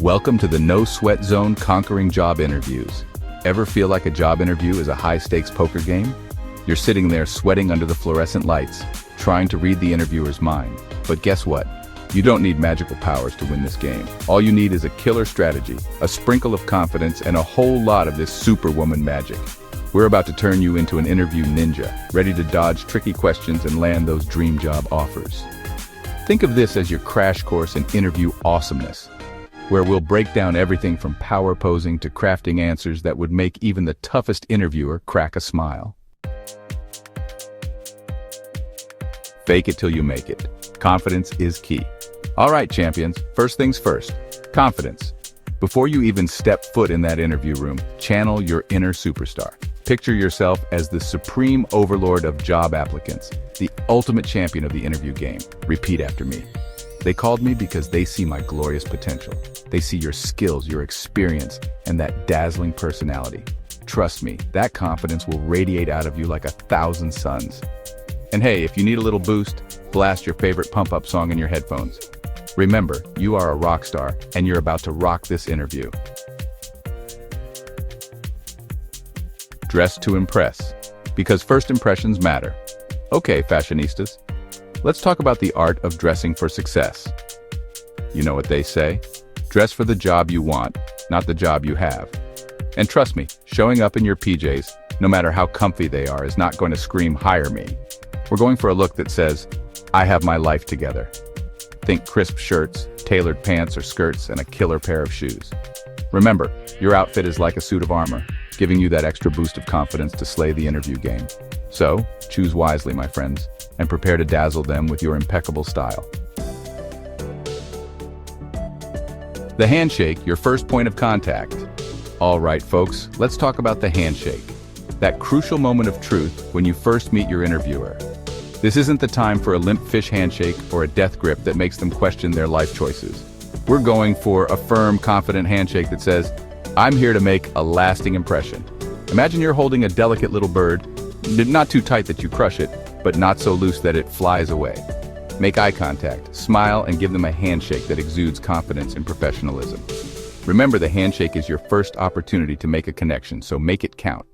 Welcome to the No Sweat Zone conquering job interviews. Ever feel like a job interview is a high-stakes poker game? You're sitting there sweating under the fluorescent lights, trying to read the interviewer's mind. But guess what? You don't need magical powers to win this game. All you need is a killer strategy, a sprinkle of confidence, and a whole lot of this superwoman magic. We're about to turn you into an interview ninja, ready to dodge tricky questions and land those dream job offers. Think of this as your crash course in interview awesomeness, where we'll break down everything from power posing to crafting answers that would make even the toughest interviewer crack a smile. Fake it till you make it. Confidence is key. All right, champions, first things first, confidence. Before you even step foot in that interview room, channel your inner superstar. Picture yourself as the supreme overlord of job applicants, the ultimate champion of the interview game. Repeat after me. They called me because they see my glorious potential. They see your skills, your experience, and that dazzling personality. Trust me, that confidence will radiate out of you like 1,000 suns. And hey, if you need a little boost, blast your favorite pump-up song in your headphones. Remember, you are a rock star, and you're about to rock this interview. Dress to impress, because first impressions matter. Okay, fashionistas, let's talk about the art of dressing for success. You know what they say? Dress for the job you want, not the job you have. And trust me, showing up in your PJs, no matter how comfy they are, is not going to scream, "Hire me." We're going for a look that says, "I have my life together." Think crisp shirts, tailored pants or skirts, and a killer pair of shoes. Remember, your outfit is like a suit of armor, giving you that extra boost of confidence to slay the interview game. So, choose wisely, my friends, and prepare to dazzle them with your impeccable style. The handshake, your first point of contact. All right, folks, let's talk about the handshake. That crucial moment of truth when you first meet your interviewer. This isn't the time for a limp fish handshake or a death grip that makes them question their life choices. We're going for a firm, confident handshake that says, "I'm here to make a lasting impression." Imagine you're holding a delicate little bird, not too tight that you crush it, but not so loose that it flies away. Make eye contact, smile, and give them a handshake that exudes confidence and professionalism. Remember, the handshake is your first opportunity to make a connection, so make it count.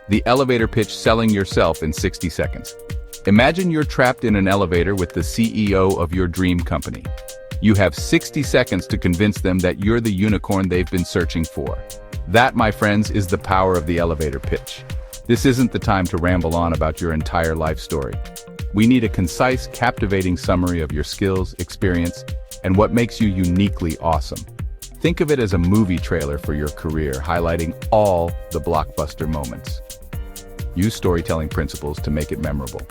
The elevator pitch, selling yourself in 60 seconds. Imagine you're trapped in an elevator with the CEO of your dream company. You have 60 seconds to convince them that you're the unicorn they've been searching for. That, my friends, is the power of the elevator pitch. This isn't the time to ramble on about your entire life story. We need a concise, captivating summary of your skills, experience, and what makes you uniquely awesome. Think of it as a movie trailer for your career, highlighting all the blockbuster moments. Use storytelling principles to make it memorable.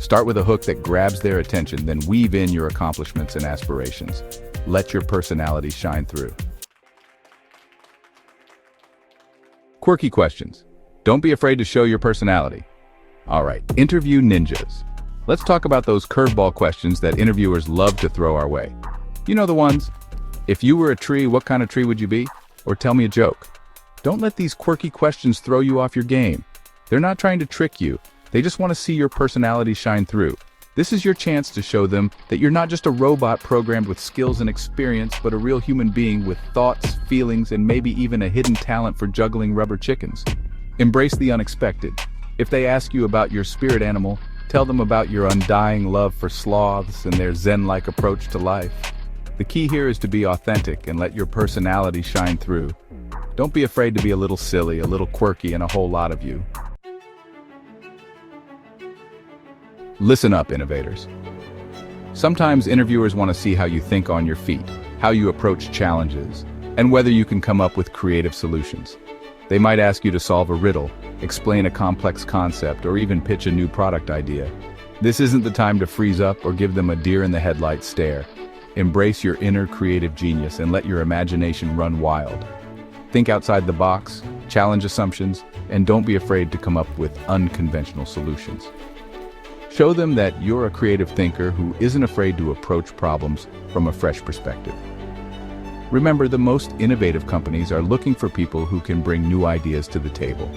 Start with a hook that grabs their attention, then weave in your accomplishments and aspirations. Let your personality shine through. Quirky questions. Don't be afraid to show your personality. All right, interview ninjas. Let's talk about those curveball questions that interviewers love to throw our way. You know the ones. If you were a tree, what kind of tree would you be? Or tell me a joke. Don't let these quirky questions throw you off your game. They're not trying to trick you. They just want to see your personality shine through. This is your chance to show them that you're not just a robot programmed with skills and experience, but a real human being with thoughts, feelings, and maybe even a hidden talent for juggling rubber chickens. Embrace the unexpected. If they ask you about your spirit animal, tell them about your undying love for sloths and their zen-like approach to life. The key here is to be authentic and let your personality shine through. Don't be afraid to be a little silly, a little quirky, and a whole lot of you. Listen up, innovators. Sometimes interviewers want to see how you think on your feet, how you approach challenges, and whether you can come up with creative solutions. They might ask you to solve a riddle, explain a complex concept, or even pitch a new product idea. This isn't the time to freeze up or give them a deer-in-the-headlights stare. Embrace your inner creative genius and let your imagination run wild. Think outside the box, challenge assumptions, and don't be afraid to come up with unconventional solutions. Show them that you're a creative thinker who isn't afraid to approach problems from a fresh perspective. Remember, the most innovative companies are looking for people who can bring new ideas to the table.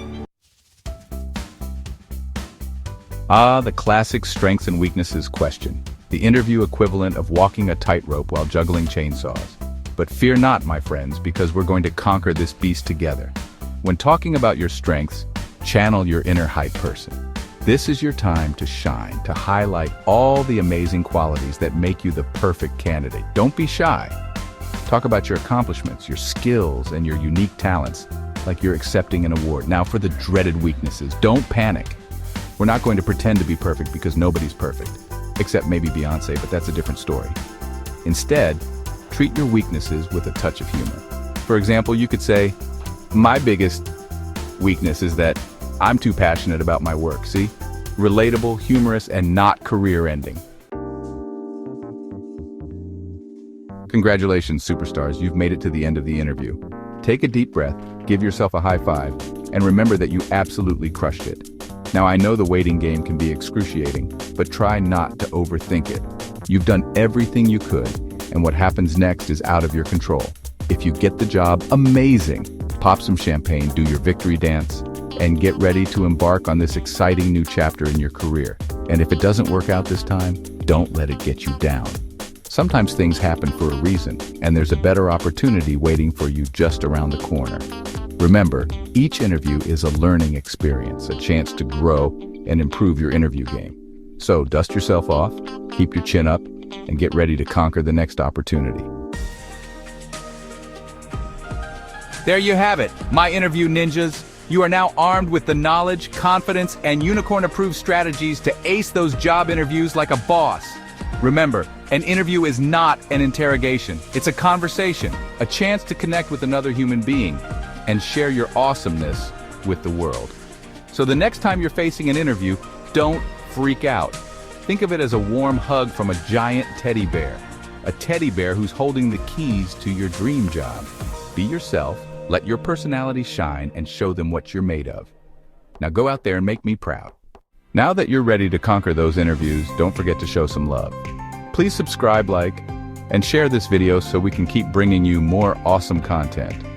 The classic strengths and weaknesses question. the interview equivalent of walking a tightrope while juggling chainsaws. But fear not, my friends, because we're going to conquer this beast together. When talking about your strengths, channel your inner hype person. This is your time to shine, to highlight all the amazing qualities that make you the perfect candidate. Don't be shy. Talk about your accomplishments, your skills, and your unique talents, like you're accepting an award. Now for the dreaded weaknesses, don't panic. We're not going to pretend to be perfect because nobody's perfect, except maybe Beyoncé, but that's a different story. Instead, treat your weaknesses with a touch of humor. For example, you could say, my biggest weakness is that I'm too passionate about my work, see? Relatable, humorous, and not career-ending. Congratulations, superstars, you've made it to the end of the interview. Take a deep breath, give yourself a high five, and remember that you absolutely crushed it. Now I know the waiting game can be excruciating, but try not to overthink it. You've done everything you could, and what happens next is out of your control. If you get the job, amazing! Pop some champagne, do your victory dance, and get ready to embark on this exciting new chapter in your career. And if it doesn't work out this time, don't let it get you down. Sometimes things happen for a reason, and there's a better opportunity waiting for you just around the corner. Remember, each interview is a learning experience, a chance to grow and improve your interview game. So dust yourself off, keep your chin up, and get ready to conquer the next opportunity. There you have it, my interview ninjas. You are now armed with the knowledge, confidence, and unicorn-approved strategies to ace those job interviews like a boss. Remember, an interview is not an interrogation. It's a conversation, a chance to connect with another human being and share your awesomeness with the world. So the next time you're facing an interview, don't freak out. Think of it as a warm hug from a giant teddy bear. A teddy bear who's holding the keys to your dream job. Be yourself, let your personality shine, and show them what you're made of. Now go out there and make me proud. Now that you're ready to conquer those interviews, don't forget to show some love. Please subscribe, like, and share this video so we can keep bringing you more awesome content.